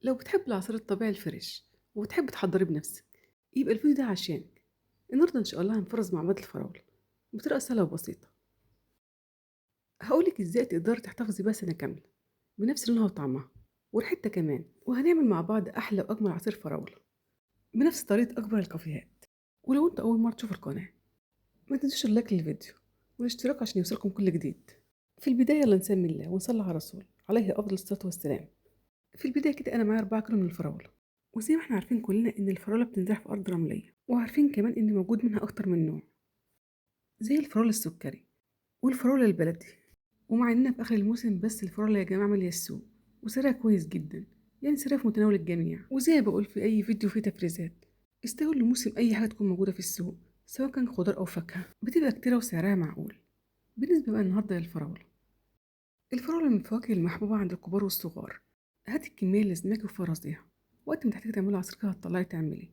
لو بتحب العصير الطبيعي الفريش وبتحب تحضري بنفسك يبقى الفيديو ده عشانك. النهارده ان شاء الله هنفرز مع بعض الفراولة بطريقة سهلة وبسيطة. هقولك ازاي تقدري تحتفظي بيها سنة كاملة بنفس لونها وطعمها وريحتها كمان، وهنعمل مع بعض احلى واجمل عصير فراولة بنفس طريقة اكبر الكافيهات. ولو انت اول مرة تشوف القناة ما تنسوش اللايك للفيديو والاشتراك عشان يوصلكم كل جديد. في البداية يلا نسمي الله ونصلي على الرسول عليه افضل الصلاة والسلام. في البداية كده أنا معايا 4 كيلو من الفراولة، وزي ما احنا عارفين كلنا إن الفراولة بتنزرع في أرض رملية، وعارفين كمان إن موجود منها أكتر من نوع زي الفراولة السكري والفراولة البلدي. ومع إننا في آخر الموسم بس الفراولة يا جماعة مالية السوق وسعرها كويس جدا، يعني سعرها في متناول الجميع. وزي ما بقول في أي فيديو فيه تفريزات، استغلوا موسم أي حاجة تكون موجودة في السوق سواء كان خضار أو فاكهة بتبقى كتيرة وسعرها معقول. بالنسبة بقى النهاردة للفراولة، الفراولة من الفواكه المحبوبة عند الكبار والصغار. هاتي الكمية اللي لازماكي وفرزيها. وقت ما تحتاجي تعملي عصير كده هتطلعي تعملي،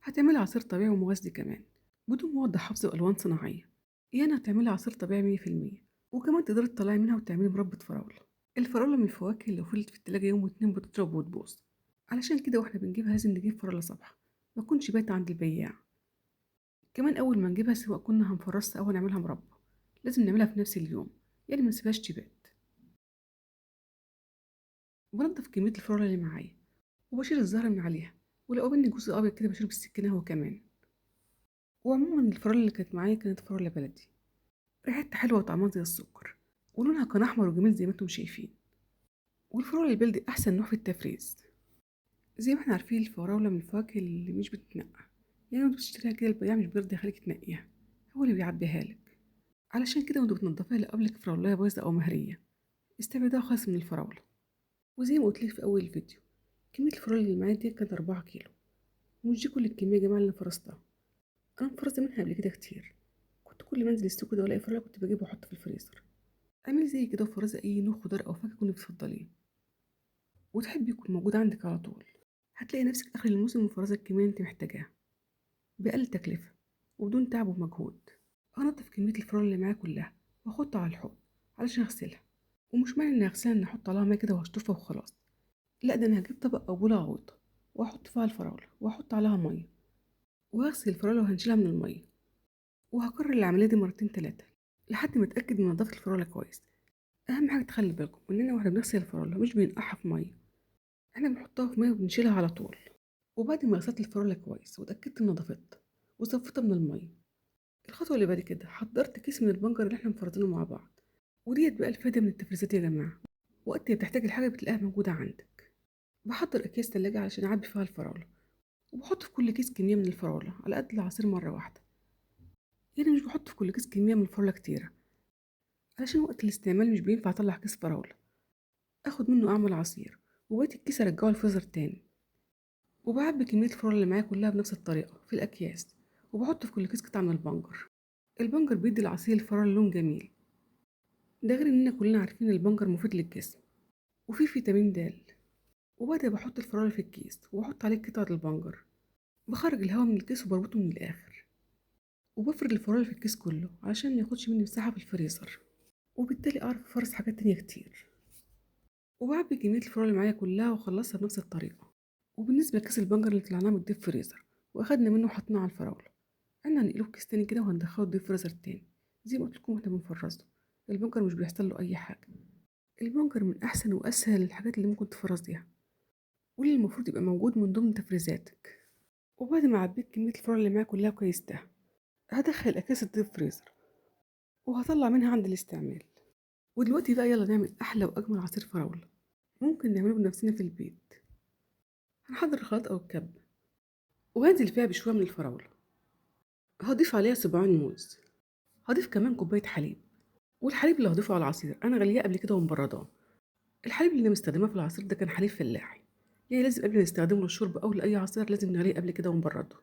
هتعملي عصير طبيعي ومغذي كمان بدون مواد حفظ وألوان صناعية. يعني هتعملي عصير طبيعي 100%، وكمان تقدري تطلعي منها وتعملي مربى فراولة. الفراولة من الفواكه اللي لو فضلت في التلاجة يوم واتنين بتضرب وتبوظ، علشان كده واحنا بنجيبها لازم نجيب فراولة صبحة ما تكونش بايتة عند البياع. كمان أول ما نجيبها سواء كنا هنفرصها أو هنعملها مربى لازم نعملها في نفس اليوم، يعني ما نسيبهاش تبات. بنضف كمية الفراولة اللي معايا وبشيل الزهر من عليها، ولو قابلني جزء أبيض كده بشيله بالسكينة هو كمان. وعموما الفراولة اللي كانت معايا كانت فراولة بلدي، ريحتها حلوة وطعمها زي السكر، ولونها كان أحمر وجميل زي ما انتم شايفين. والفراولة البلدي أحسن نوع في التفريز. زي ما احنا عارفين الفراولة من الفواكه اللي مش بتتنقع، يعني وانت بتشتريها كده البياع مش بيرضى يخليك تنقيها، هو اللي بيعبيها لك. علشان كده وانتوا بتنضفيها لو قابلك فراولاية بايظة أو مهرية استبعدها خالص من الفراولة. وزي ما قلتلك في أول الفيديو، كمية الفراولة اللي معايا دي كانت 4 كيلو، ومش دي كل الكمية يا جماعة اللي أنا فرستها. أنا مفرزة منها قبل كده كتير، كنت كل ما انزل السوق كده والاقي فراولة كنت بجيبه واحطه في الفريزر. اعملي زي كده وفرزي اي نوع خضار او فاكهه كنت بتفضليه وتحبي يكون موجود عندك على طول. هتلاقي نفسك اخر الموسم مفرزه الكميه اللي انت محتاجاها باقل تكلفه وبدون تعب ومجهود. هنضف كميه الفراوله اللي معايا كلها واحطها على الحوض علشان اغسلها. ومش معنى اني اغسلها اني احط عليها ميه كده واشطفها وخلاص، لا ده انا هجيب طبق او بوله غويطه واحط فيها الفراوله واحط عليها ميه وهغسل الفراوله وهنشيلها من الميه، وهكرر العمليه دي مرتين تلاتة لحد ما اتاكد من نظافه الفراوله كويس. اهم حاجه تخلي بالكم اننا واحنا بنغسل الفراوله مش بننقعها في ميه، احنا بنحطها في ميه وبنشيلها على طول. وبعد ما غسلت الفراوله كويس واتاكدت من نظافتها وصفيتها من الميه، الخطوه اللي بعد كده حضرت كيس من البنجر اللي احنا مفرزينه مع بعض. وديت بقى الفايده من التفريزات يا جماعه، وقت ما بتحتاج الحاجه بتلاقيها موجوده عندك. بحضر اكياس تلاجة علشان اعبي فيها الفراوله، وبحط في كل كيس كميه من الفراوله على قد العصير مره واحده. يعني مش بحط في كل كيس كميه من الفراوله كتيره، علشان وقت الاستعمال مش بينفع اطلع كيس فراوله اخد منه اعمل عصير وبقيت الكيس ارجعه الفريزر تاني. وبعبي كمية الفراولة اللي معايا كلها بنفس الطريقة في الأكياس، وبحط في كل كيس قطعة من البنجر. البنجر بيدي العصير الفراولة لون جميل، ده غير إننا كلنا عارفين إن البنجر مفيد للجسم وفيه فيتامين د. وبعد ما بحط الفراولة في الكيس وبحط عليه قطعة البنجر، بخرج الهواء من الكيس وبربطه من الآخر، وبفرد الفراولة في الكيس كله علشان مياخدش مني مساحة في الفريزر، وبالتالي أعرف أفرز حاجات تانية كتير. وبعبي كمية الفراولة اللي معايا كلها وأخلصها بنفس الطريقة. وبالنسبة لكيس البنجر اللي طلعناه من الديب فريزر وأخدنا منه وحطيناه على الفراولة، احنا هنقلوه في كيس تاني كده وهندخله الديب فريزر تاني. زي ما قلت لكم احنا بنفرزه، البنجر مش بيحصل له اي حاجه. البنجر من احسن واسهل الحاجات اللي ممكن تفرزيها، واللي المفروض يبقى موجود من ضمن تفريزاتك. وبعد ما عبيت كميه الفراوله اللي معايا كلها وكيستها، هدخل اكياس الديب فريزر وهطلع منها عند الاستعمال. ودلوقتي بقى يلا نعمل احلى واجمل عصير فراوله ممكن نعمله بنفسنا في البيت. هنحضر الخلاط او الكب، وهنزل فيها بشويه من الفراوله، هضيف عليها 7 موز، هضيف كمان كوبايه حليب. والحليب اللي هضيفه على العصير انا غلياه قبل كده ومبرداه. الحليب اللي انا مستخدماه في العصير ده كان حليب فلاحي، يعني لازم قبل ما نستخدمه للشرب او لاي عصير لازم نغليه قبل كده ونبرده.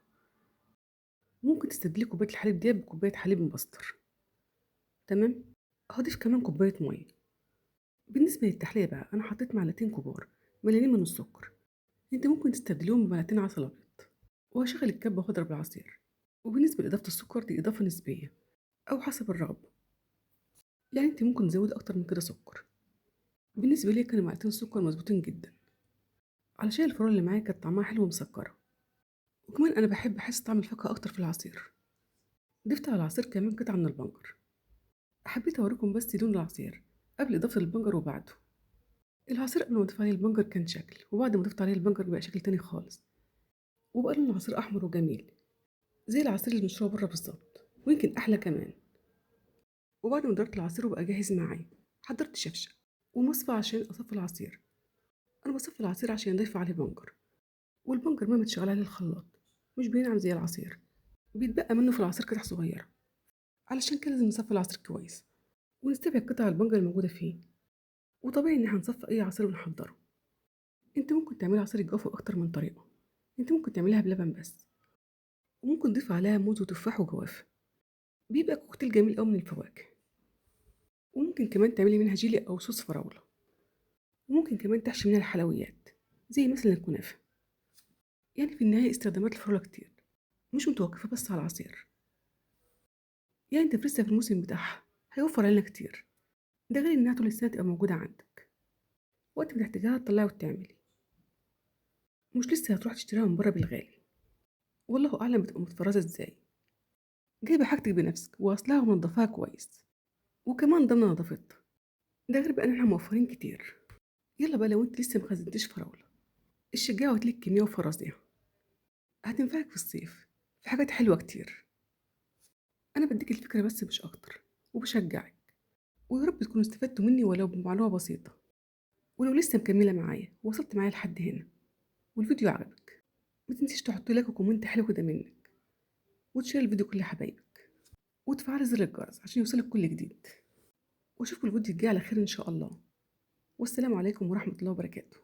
ممكن تستبدلي كوبايه الحليب دي بكوبايه حليب مبستر. تمام. هضيف كمان كوبايه ميه. بالنسبه للتحليه بقى انا حطيت معلقتين كبار مليانين من السكر، انت ممكن تستبدليهم بمعلقتين عسل ابيض. وهشغل الكبه واضرب العصير. وبالنسبه لاضافه السكر دي اضافه نسبيه او حسب الرغبه، يعني انت ممكن تزودي اكتر من كده سكر. بالنسبه لي كانوا معلقتين سكر مظبوطين جدا. علشان الفراولة اللي معايا كانت طعمها حلو ومسكرة، وكمان أنا بحب أحس طعم الفاكهة أكتر في العصير. ضفت على العصير كمان قطعة من البنجر. حبيت أوريكم بس لون العصير قبل إضافة البنجر وبعده. العصير قبل ما أضيف عليه البنجر كان شكل، وبعد ما ضفت عليه البنجر بقى شكل تاني خالص، وبقى لون العصير أحمر وجميل زي العصير اللي بنشربه بره بالظبط، ويمكن أحلى كمان. وبعد ما ضربت العصير وبقى جاهز معايا، حضرت شفشة ومصفى عشان أصفي العصير. أنا بصفي العصير عشان أضيف عليه بنجر، والبنجر ما متشغل عليه الخلاط، مش بينعم زي العصير، بيتبقى منه في العصير قطع صغيرة. علشان كده لازم نصفي العصير كويس ونستبعد قطع البنجر الموجودة فيه. وطبيعي إن احنا نصفي أي عصير بنحضره. انت ممكن تعملي عصير الجوافة بأكتر من طريقة. انت ممكن تعمليها بلبن بس، وممكن تضيف عليها موز وتفاح وجوافة، بيبقى كوكتيل جميل أوي من الفواكه. وممكن كمان تعملي منها جيلي أو صوص فراولة، وممكن كمان تحشي منها الحلويات زي مثلا الكنافة. يعني في النهاية استخدامات الفراولة كتير، مش متوقفة بس على العصير. يعني انت لسه في الموسم بتاعها، هيوفر علينا كتير. ده غير انها طول السنة تبقى موجودة عندك، وقت ما تحتاجها تطلعي وتعملي، مش لسه هتروح تشتريها من بره بالغالي. والله أعلم بتبقى متفرزة ازاي. جايبة حاجتك بنفسك وأصلها ومنضفاها كويس، وكمان ضمن نظافتها. ده غير بقى ان احنا موفرين كتير. يلا بقى لو انت لسه مخزنتيش فراولة، الشجاعة وهاتلك كمية وفرزيها، هتنفعك في الصيف في حاجات حلوة كتير. أنا بديك الفكرة بس مش أكتر، وبشجعك. ويا رب تكونوا استفدتوا مني ولو بمعلومة بسيطة. ولو لسه مكملة معايا ووصلت معايا لحد هنا والفيديو عجبك، ما تنسيش تحط لايك وكومنت حلو كده منك، وتشير الفيديو كل حبايبك، وتفعل زر الجرس عشان يوصلك كل جديد. واشوفكوا الفيديو الجاي على خير إن شاء الله. والسلام عليكم ورحمة الله وبركاته.